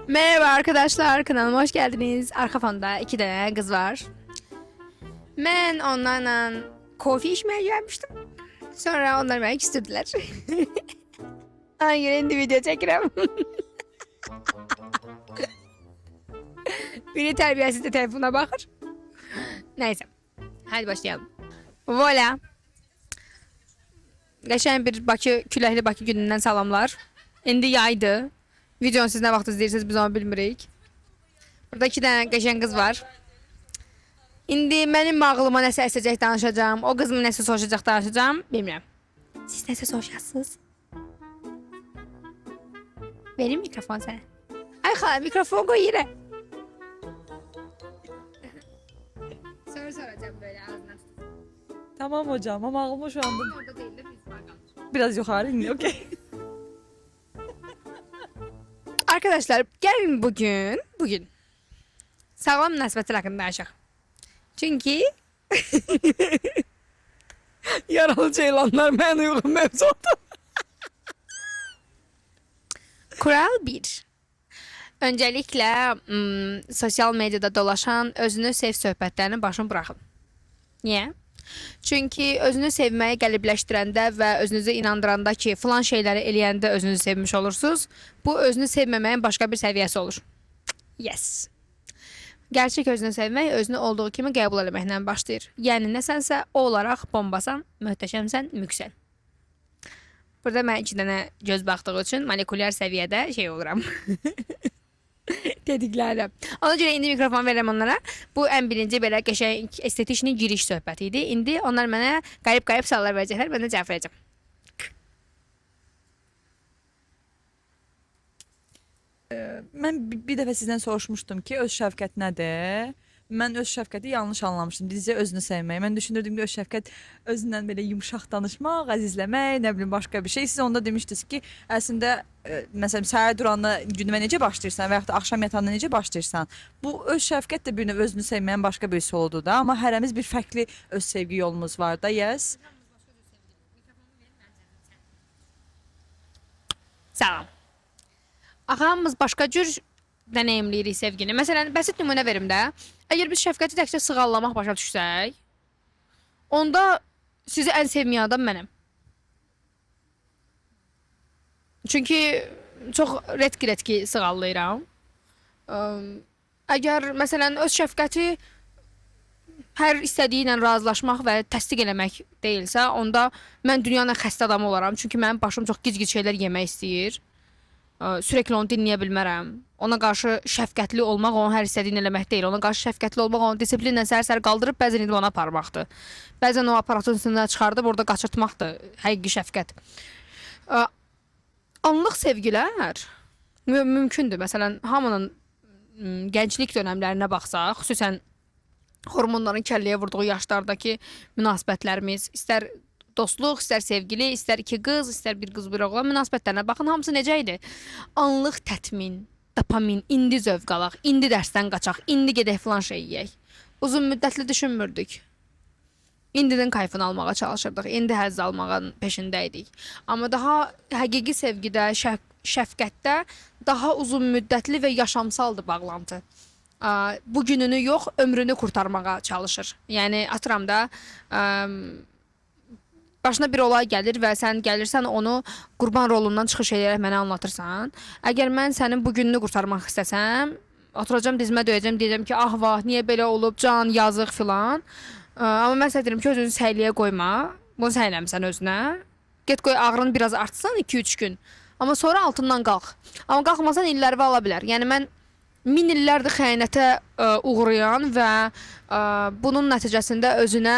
Merhaba arkadaşlar, kanalıma hoş geldiniz. Arka fonda iki tane kız var. Ben onlarla kofi içmeye gelmiştim. Sonra onlar beni küstürdüler. Hayır, şimdi video çekirəm. Biri terbiyesiz de telefona bakır. Neyse, hadi başlayalım. Voila. Geçen bir küləkli Bakı günündən salamlar. İndi yaydı. Videonu siz nə vaxt izləyirsiniz biz onu bilmirik. Burada iki tane qəşəng qız var. İndi mənim ağlıma nəsə əsəcək danışacağım. O qızım nəsə soruşacaq danışacağım. Bilmirəm. Siz nəsə soruşasınız? Verim mikrofon sənə. Ay xala mikrofon qoy yerə. Soru soracağım böyle ağzından tutup. Tamam hocam ama ağlıma şu anda Orada değil de biz var kalmış. biraz yukarı indi. Okey. Arkadaşlar gelin bugün sağlam münasebətlər haqqında danışaq. Çünkü Yaralı ceylanlar mən uyğun mövzu oldu. kural 1. Öncelikle sosyal medyada dolaşan özünü sev söhbətlərini başın bırakın. Niye? Çünkü özünü sevməyi qəlibləşdirəndə və özünüzü inandıranda ki, filan şeyləri eləyəndə özünüzü sevmiş olursunuz, bu özünü sevməməyin başqa bir səviyyəsi olur. Yes. Gerçek özünü sevmək özünü olduğu kimi qəbul etməklə başlayır. Yəni nəsənsə o olaraq bombasan, möhtəşəmsən, müksən. Burada mən iki dənə göz baxdığı üçün molekulyar səviyyədə şey oluram. Dedikləri. Ona görə indi mikrofon verirəm onlara. Bu ən birinci belə qəşəng estetikinin giriş söhbəti idi. İndi onlar mənə qərib-qərib suallar verəcəklər, mən də cavab verəcəm. Mən bir dəfə sizdən soruşmuşdum ki, öz şəfqət nədir? Mən öz şəfqəti yanlış anlamışdım. Bizcə özünü sevmək. Mən düşünürdüm ki, öz şəfqət özündən belə yumşaq danışmaq, əzizləmək, nə bilim başqa bir şey. Siz onda demişdiniz ki, əslində məsələn səhər duranda gününə necə başlayırsan və yaxud da axşam yatanda necə başlayırsan? Bu öz şəfqət də bir növ özünü sevməyin başqa bir yoludur da, amma hərəmiz bir fərqli öz sevgi yolumuz var da, yes. Salam. Hamımız başqa cür deneyimləyirik sevgini. Məsələn, bəsit nümunə verim də. Əgər biz şəfqəti təkcə sığallamaq başa düşsək, onda sizi ən sevməyən adam mənəm. Çünki çox retki sığallayıram. Əgər məsələn öz şəfqəti hər istədiyi ilə razılaşmaq və təsdiq eləmək deyilsə, onda mən dünyanın xəstə adamı olaram. Çünki mənim başım çox gic-gic şeylər yemək istəyir. Sürekli onu dinləyə bilmərəm. Ona qarşı şəfqətli olmaq onun hər istədiyini eləmək deyil. Ona qarşı şəfqətli olmaq onu disiplinlə sər-sər qaldırıb bəzən indi ona aparmaqdır. Bəzən o aparatın üstündən çıxardıb orada qaçırtmaqdır həqiqi şəfqət. Anlıq sevgilər mümkündür. Məsələn, hamının gənclik dönəmlərinə baxsaq, xüsusən hormonların kəlləyə vurduğu yaşlardakı münasibətlərimiz, istər dostluq, istər sevgili, istər iki qız, istər bir qız bir oğlan münasibətlərinə baxın, hamısı necə idi? Anlıq tətmin, dopamin, indi zövq alaq, indi dərsdən qaçaq, indi gedək filan şey yeyək. Uzun müddətli düşünmürdük. İndinin kayfını almağa çalışırdıq, indi həzz almağın peşində idik. Amma daha həqiqi sevgidə, şəfqətdə daha uzun müddətli və yaşamsaldır bağlantı. Bu gününü yox, ömrünü kurtarmağa çalışır. Yəni atıram da başına bir olay gəlir və sən gəlirsən onu qurban rolundan çıxış edərək mənə anlatırsan. Əgər mən sənin bu gününü qurtarmaq istəsəm, oturacam dizmə döyəcəm, deyəcəm ki, ah vah, niyə belə olub, can, yazıq filan. Amma mən sənə deyirəm ki, özünü səhliyə qoyma. Bunu sən eləmisən özünə. Get qoy ağrını biraz artsan 2-3 gün. Amma sonra altından qalx. Amma qalxmasan illərə ala bilər. Yəni mən min illərdir xəyanətə uğrayan və bunun nəticəsində özünə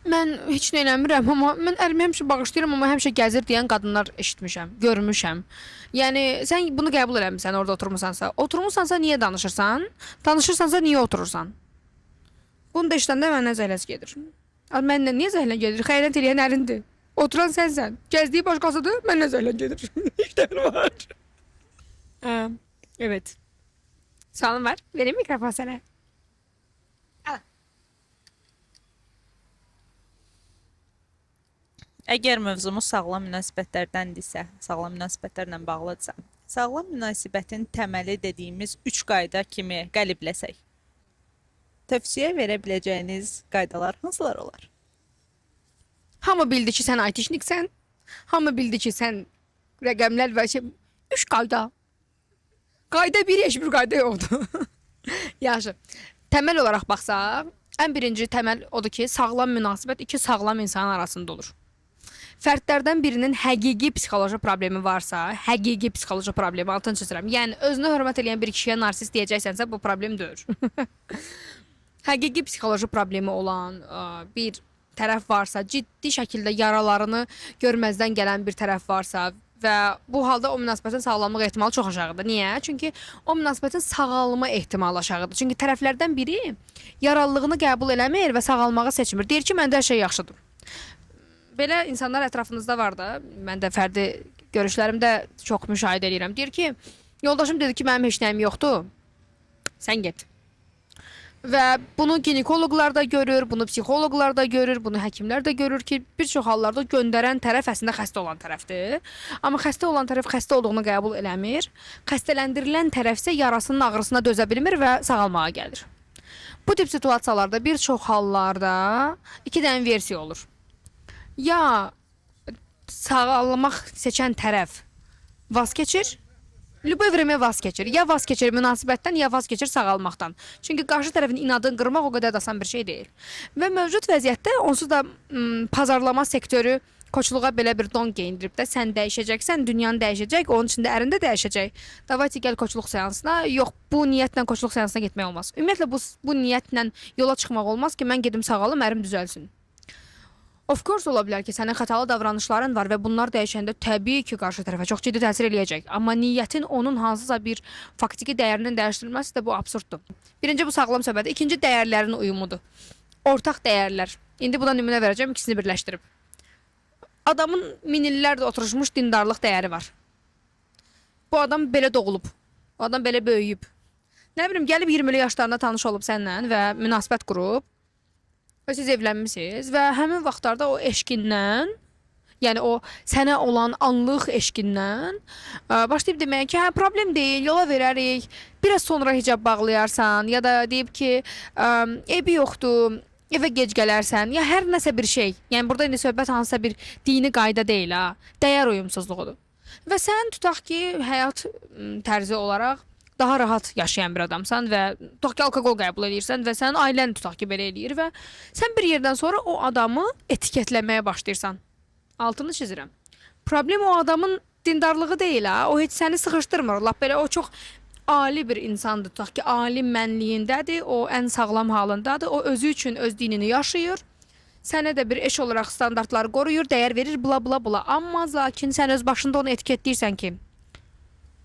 mən heç nə eləmirəm, amma mən ərimi həmişə bağışlayıram, amma həmişə gəzir deyən qadınlar eşitmişəm, görmüşəm. Yəni sən bunu qəbul eləmirsən orada oturmusansa. Oturmusansa niyə danışırsan? Danışırsansa niyə oturursan? Bunu da işləndə mənə zəhləs gedir. Mənlə niyə zəhlə gedir? Xəyanət eləyən ərindir. Oturan sənsən. Gəzdiyi başqasıdır, mənlə zəhlə gedir. İşlər var. Evet. Sualım var. Vereyim mikrofon sənə. Əgər mövzumuz sağlam münasibətlərdəndirsə, sağlam münasibətlərlə bağlıdırsa, Sağlam münasibətin təməli dediyimiz 3 qayda kimi qəlibləsək, tövsiyə verə biləcəyiniz qaydalar hansılar olar? Hamı bildi ki, sən aytişniksən. Hamı bildi ki, sən rəqəmlər və şey 3 qayda. Qayda bir, heç bir qayda yoxdur. Yaxşı. Təməl olaraq baxsaq, ən birinci təməl odur ki, sağlam münasibət iki sağlam insan arasında olur. Fərdlərdən birinin həqiqi psixoloji problemi varsa, həqiqi psixoloji problemi altını çizirəm. Yəni özünə hörmət edən bir kişiyə narsist deyəcəksənsə, bu problem deyil. Həqiqi psixoloji problemi olan bir tərəf varsa, ciddi şəkildə yaralarını görməzdən gələn bir tərəf varsa və bu halda o münasibətin sağlamlıq ehtimalı çox aşağıdır. Niyə? Çünki o münasibətin sağalma ehtimalı aşağıdır. Çünki tərəflərdən biri yaralılığını qəbul eləmir və sağalmağı seçmir. Deyir ki, məndə hər şey yaxşıdır. Belə insanlar ətrafınızda var da, mən də fərdi görüşlərimdə çox müşahidə edirəm. Deyir ki, yoldaşım dedi ki, mənim heç nəyim yoxdur, sən get. Və bunu ginekoloqlar da görür, bunu psixoloqlar da görür, bunu həkimlər də görür ki, bir çox hallarda göndərən tərəf əslində xəstə olan tərəfdir. Amma xəstə olan tərəf xəstə olduğunu qəbul eləmir. Xəstələndirilən tərəf isə yarasının ağrısına dözə bilmir və sağalmağa gəlir. Bu tip situasiyalarda bir çox hallarda iki dənə versiya olur. Ya sağalmaq seçən tərəf vaz keçir, любое время vaz keçir. Ya vaz keçir münasibətdən, ya vaz keçir sağalmaqdan. Çünki qarşı tərəfin inadını qırmaq o qədər də asan bir şey deyil. Və mövcud vəziyyətdə onsuz da pazarlama sektoru koçluğa belə bir don geyindirib də sən dəyişəcəksən, dünyanı dəyişəcək, onun içində ərin də dəyişəcək. Davayçı gəl koçluq seansına. Yox, bu niyyətlə koçluq seansına getmək olmaz. Ümumiyyətlə bu niyyətlə yola çıxmaq olmaz ki, mən gedim sağalım, ərim düzəlsin. Of course ola bilər ki, sənin xətalı davranışların var və bunlar dəyişəndə təbii ki, qarşı tərəfə çox ciddi təsir eləyəcək. Amma niyyətin onun hansısa bir faktiki dəyərinin dəyişdirilməsi də bu absurddur. Birinci bu sağlam söhbət, ikinci dəyərlərin uyumudur. Ortaq dəyərlər. İndi buna nümunə verəcəm, ikisini birləşdirib. Adamın min illərdir oturmuş dindarlıq dəyəri var. Bu adam belə doğulub. Bu adam belə böyüyüb. Nə bilim, gəlib 20'li yaşlarında tanış olub səninlə və münasibət qurub. Və siz evlənmisiniz və həmin vaxtlarda o eşqindən, yəni o sənə olan anlıq eşqindən başlayıb deməyə ki, hə, problem deyil, yola verərik, biraz sonra hicab bağlayarsan, ya da deyib ki, evi yoxdur, evə gec gələrsən, ya hər nəsə bir şey. Yəni burada indi söhbət hansısa bir dini qayda deyil, ha, dəyər uyumsuzluğudur. Və sən tutaq ki, həyat tərzi olaraq daha rahat yaşayan bir adamsan və tutaq ki, alkoqol qəbul edirsən və sənin ailən tutaq ki, belə eləyir və sən bir yerdən sonra o adamı etiketləməyə başlayırsan. Altını çizirəm. Problem o adamın dindarlığı deyil, ha. O heç səni sıxışdırmır. Lap belə o çox ali bir insandır. Tutaq ki, ali mənliyindədir, o ən sağlam halındadır. O özü üçün öz dinini yaşayır. Sənə də bir eş olaraq standartları qoruyur, dəyər verir, bla bla bla. Amma lakin sən öz başında onu etiketləyirsən ki,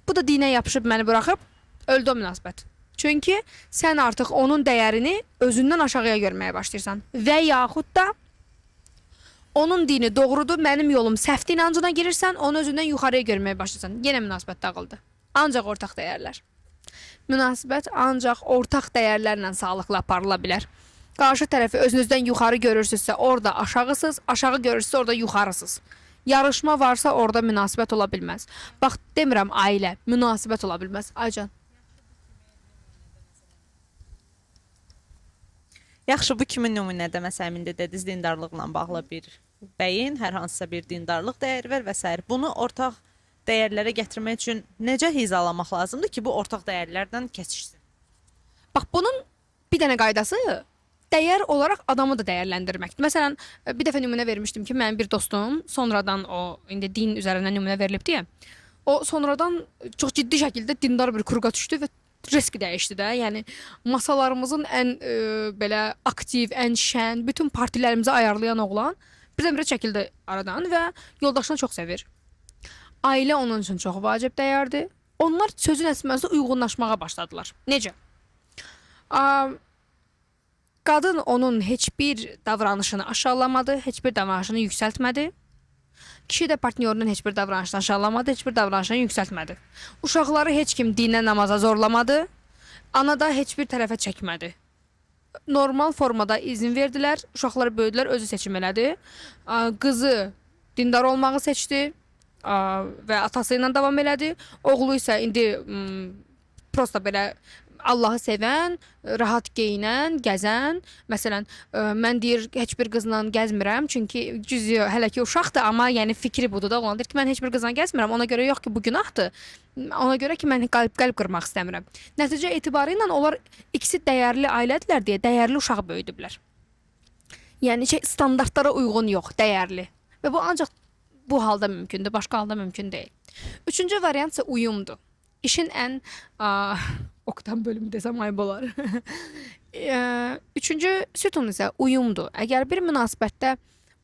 bu da dinə yapışıb məni buraxıb, öldü o münasibət. Çünki sən artıq onun dəyərini özündən aşağıya görməyə başlayırsan. Və yaxud da onun dini doğrudur, mənim yolum səhvdir inancına girirsən, onu özündən yuxarıya görməyə başlayırsan. Yenə münasibət dağıldı. Ancaq ortaq dəyərlər. Münasibət ancaq ortaq dəyərlərlə sağlıqlı aparıla bilər. Qarşı tərəfi özünüzdən yuxarı görürsünüzsə, orada aşağısız, aşağı görürsünüzsə, orada yuxarısız. Yarışma varsa orada münasibət ola bilməz. Bax, demirəm ailə, münasibət ola bilməz. Aycan. Yaxşı, bu kimin nümunədə məsələn indi dediniz dindarlıqla bağlı bir bəyin hər hansısa bir dindarlıq dəyəri var və s. Bunu ortaq dəyərlərə gətirmək üçün necə hizalamaq lazımdır ki, bu ortaq dəyərlərdən keçişsin? Bax, bunun bir dənə qaydası dəyər olaraq adamı da dəyərləndirməkdir. Məsələn, bir dəfə nümunə vermişdim ki, mənim bir dostum sonradan o indi din üzərindən nümunə verilib deyə, o sonradan çox ciddi şəkildə dindar bir kruqa düşdü və risk dəyişdi də. Yəni masalarımızın ən belə aktiv, ən şən, bütün partilərimizi ayarlayan oğlan birdən-birə çəkildi aradan və yoldaşını çox sevir. Ailə onun üçün çox vacib dəyərdir. Onlar sözün əsməsi uyğunlaşmağa başladılar. Necə? Qadın onun heç bir davranışını aşağılamadı, heç bir davranışını yüksəltmədi. Kişi də partnyorunun heç bir davranışını aşağılamadı, heç bir davranışını yüksəltmədi. Uşaqları heç kim dinə, namaza zorlamadı. Ana da heç bir tərəfə çəkmədi. Normal formada izin verdilər, uşaqlar böyüdülər, özü seçim elədi. Qızı dindar olmağı seçdi, və atası ilə davam elədi. Oğlu isə indi prosta belə Allahı sevən, rahat geyinən, gəzən. Məsələn, mən deyir heç bir qızla gəzmirəm, çünki cüzi hələ ki uşaqdır, amma yəni fikri budur da. Ona deyir ki, mən heç bir qızla gəzmirəm. Ona görə yox ki, bu günahdır. Ona görə ki, mən qəlb qırmaq istəmirəm. Nəticə etibarı ilə onlar ikisi dəyərli ailədirlər deyə dəyərli uşaq böyüdüblər. Yəni standartlara uyğun yox, dəyərli. Və bu ancaq bu halda mümkündür, başqa halda mümkün deyil. Üçüncü variant isə uyumdur. İşin ən Oktan bölümü desəm ayıb olar. Üçüncü sütun isə uyumdur. Əgər bir münasibətdə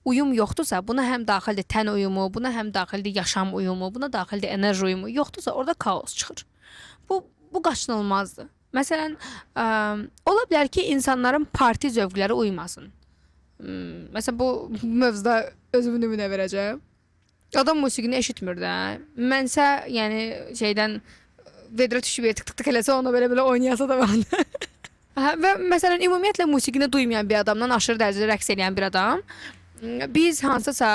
uyum yoxdursa, buna həm daxildir tən uyumu, buna həm daxildir yaşam uyumu, buna daxildir enerji uyumu yoxdursa, orada kaos çıxır. Bu qaçınılmazdır. Məsələn, ola bilər ki, insanların parti zövqləri uymasın. Məsələn, bu mövzuda özümü nümunə verəcəm. Adam musiqini eşitmir də. Mənsə, yəni şeydən vedrə düşüb tık eləsə ona belə oynayasa da mən. Və məsələn ümumiyyətlə musiqini duymayan bir adamdan aşırı dərəcədə rəqs edən bir adam biz hansısa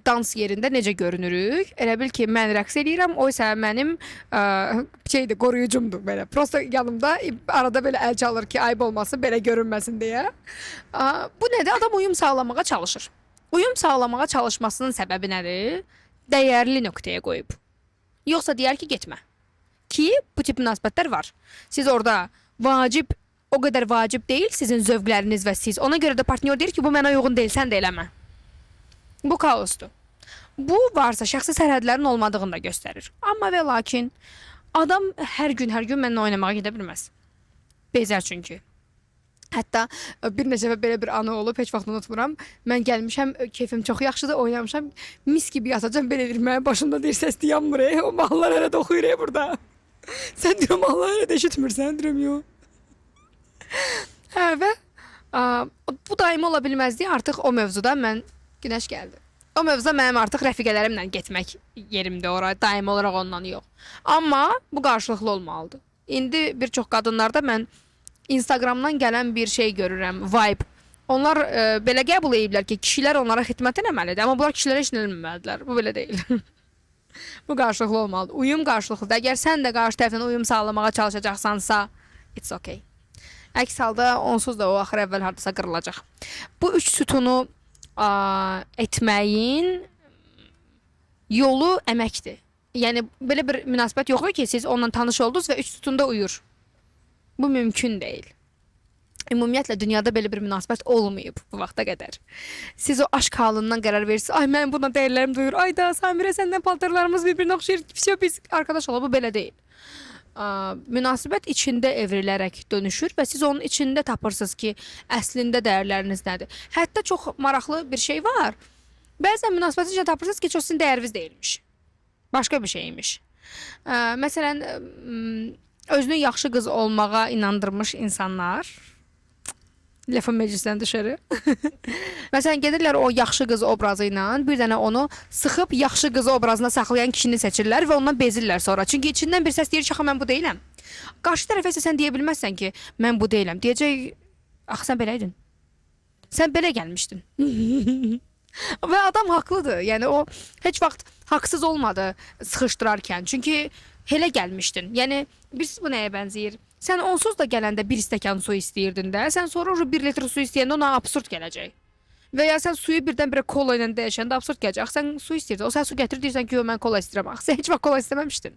dans yerində necə görünürük? Elə bil ki, mən rəqs eləyirəm, o isə mənim qoruyucumdur belə. Prosta yanımda arada belə əl çalır ki, ayıb olmasın, belə görünməsin deyə. Bu nədir? Adam uyum sağlamağa çalışır. Uyum sağlamağa çalışmasının səbəbi nədir? Dəyərli nöqtəyə qoyub. Yoxsa deyər ki, getmə. Ki, bu tip münasibətlər var. Siz orada vacib, o qədər vacib deyil sizin zövqləriniz və siz. Ona görə də partnyor deyir ki, bu mənə uyğun deyil, sən də eləmə. Bu kaosdur. Bu varsa şəxsi sərhədlərin olmadığını da göstərir. Amma və lakin adam hər gün mənimlə oynamağa gedə bilməz. Bezər çünki. Hətta bir neçə dəfə belə bir anı olub, heç vaxt unutmuram. Mən gəlmişəm, keyfim çox yaxşıdır, oynamışam. Mis kimi yatacam, belə deyir, mənim başımda deyir, səs yanmır, o mahnılar hələ də oxuyur burada. Sən deyirəm, mahnılar hələ də eşitmirsən, deyirəm, yox. Və bu daimi ola bilməzdi, artıq o mövzuda mən günəş gəldi. O mövzuda mənim artıq rəfiqələrimlə getmək yerimdir ora, daimi olaraq ondan yox. Amma bu qarşılıqlı olmalıdır. İndi bir çox qadınlarda mən Instagramdan gələn bir şey görürəm, vibe. Onlar belə qəbul ediblər ki, kişilər onlara xidmət etməlidir, amma bunlar kişilərə heç nə etməlidirlər. Bu belə deyil. Bu qarşılıqlı olmalıdır. Uyum qarşılıqlıdır. Əgər sən də qarşı tərəfdən uyum sağlamağa çalışacaqsansa, it's okay. Əks halda onsuz da o axır əvvəl hardasa qırılacaq. Bu üç sütunu etməyin yolu əməkdir. Yəni belə bir münasibət yoxdur ki, siz onunla tanış oldunuz və üç sütunda uyur. Bu mümkün deyil. Ümumiyyətlə dünyada belə bir münasibət olmayıb bu vaxta qədər. Siz o aşk halından qərar verirsiniz. Ay mən buna dəyərlərim duyur. Ay da Samirə səndən paltarlarımız bir-birinə oxşayır. Biz arkadaş olub, bu belə deyil. Münasibət içində evrilərək dönüşür və siz onun içində tapırsınız ki, əslində dəyərləriniz nədir. Hətta çox maraqlı bir şey var. Bəzən münasibətin içində tapırsınız ki, çox sizin dəyəriniz deyilmiş. Başqa bir şeymiş. Məsələn, özünü yaxşı qız olmağa inandırmış insanlar, lafın meclisdən dışarı. Məsələn, gedirlər o yaxşı qız obrazı ilə bir dənə onu sıxıb yaxşı qız obrazına saxlayan kişini seçirlər və ondan bezirlər sonra. Çünki içindən bir səs deyir ki, axı mən bu deyiləm. Qarşı tərəfə isə sən deyə bilməzsən ki, mən bu deyiləm. Deyəcək, axı sən beləydin. Sən belə gəlmişdin. Və adam haqlıdır. Yəni o heç vaxt haqsız olmadı sıxışdırarkən. Çünki elə gəlmişdin. Yəni bilirsiniz bu nəyə bənzəyir? Sən onsuz da gələndə bir stəkan su istəyirdin də. Sən sonra 1 litr su istəyəndə ona absurd gələcək. Və ya sən suyu birdən-birə kola ilə dəyişəndə absurd gələcək. Sən su istəyirdin. O sən su gətir deyirsən ki, mən kola istəyirəm. Axı sən heç vaxt kola istəməmişdin.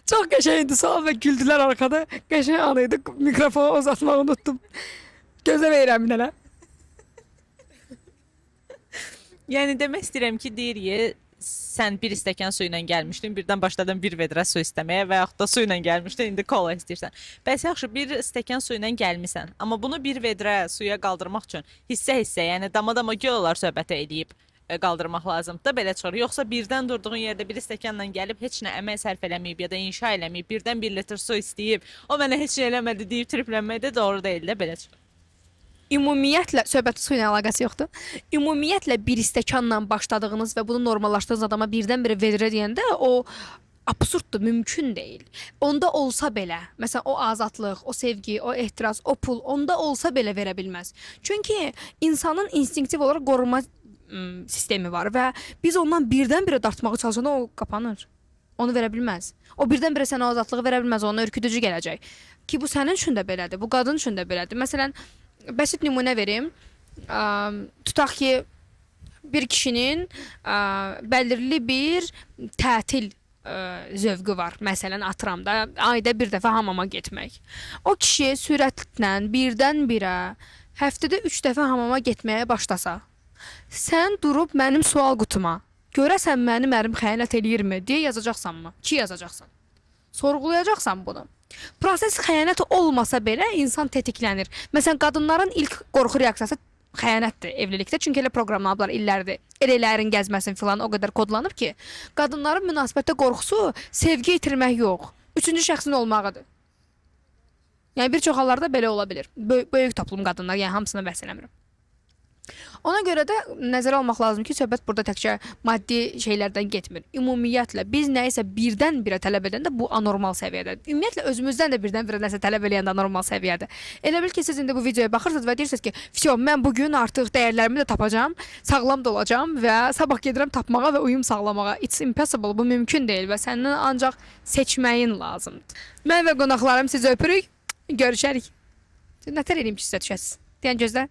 Çox qəşəngdir sual və güldülər arxada. Qəşəng anıydı. Mikrofonu uzatmağı unutdum. Gözlə verirəm bir dənə. Yəni demək istəyirəm ki, deyir sən bir stəkan su ilə gəlmişdin, birdən başladın bir vedrə su istəməyə və yaxud da su ilə gəlmişdin, indi kola istəyirsən. Bəs yaxşı, bir stəkan su ilə gəlmisən, amma bunu bir vedrə suya qaldırmaq üçün hissə-hissə, yəni dama-dama göl olar söhbət edib qaldırmaq lazımdır da belə çıxır. Yoxsa birdən durduğun yerdə bir stəkanla gəlib heç nə əmək sərf eləməyib ya da inşa eləməyib, birdən 1 litr su istəyib, o mənə heç nə eləmədi deyib triplənmək də doğru deyil də belə çıxır. Ümumiyyətlə, söhbəti su ilə əlaqəsi yoxdur. Ümumiyyətlə bir stəkanla başladığınız və bunu normallaşdığınız adama birdən-birə vedrə deyəndə o absurddur, mümkün deyil. Onda olsa belə, məsələn o azadlıq, o sevgi, o ehtiras, o pul onda olsa belə verə bilməz. Çünki insanın instinktiv olaraq qorunma sistemi var və biz ondan birdən-birə dartmağa çalışanda o qapanır. Onu verə bilməz. O birdən-birə sənə azadlığı verə bilməz, ona ürküdücü gələcək. Ki bu sənin üçün də belədir, bu qadın üçün də belədir. Məsələn, bəsit nümunə verim. Tutaq ki, bir kişinin bəlirli bir tətil zövqü var. Məsələn, atıramda ayda bir dəfə hamama getmək. O kişi sürətlə birdən-birə həftədə 3 dəfə hamama getməyə başlasa, sən durub mənim sual qutuma görəsən mənim ərim xəyanət eləyirmi deyə yazacaqsanmı? Ki yazacaqsan. Sorğulayacaqsan bunu. Proses xəyanət olmasa belə insan tetiklənir. Məsələn, qadınların ilk qorxu reaksiyası xəyanətdir evlilikdə. Çünki elə proqramladılar illərdir. Elələrin gəzməsin filan o qədər kodlanıb ki, qadınların münasibətdə qorxusu sevgi itirmək yox, üçüncü şəxsin olmağıdır. Yəni bir çox hallarda belə ola bilər. Böyük toplum qadınlar, yəni hamısını bəhs eləmirəm. Ona görə də nəzərə almaq lazım ki, söhbət burada təkcə maddi şeylərdən getmir. Ümumiyyətlə biz nəyisə birdən-birə tələb edəndə bu anormal səviyyədədir. Ümumiyyətlə özümüzdən də birdən-birə nəsə tələb eləyəndə anormal səviyyədir. Elə bil ki, siz indi bu videoya baxırsınız və deyirsiniz ki, "Vsyo, mən bu gün artıq dəyərlərimi də tapacağam, sağlam da olacağam və sabah gedirəm tapmağa və uyum sağlamağa." It's impossible. Bu mümkün deyil və sənin ancaq seçməyin lazımdır. Mən və qonaqlarım sizi öpürük. Görüşərik. Nətər eləyim ki, sizə düşəsiz? Deyən gözlə.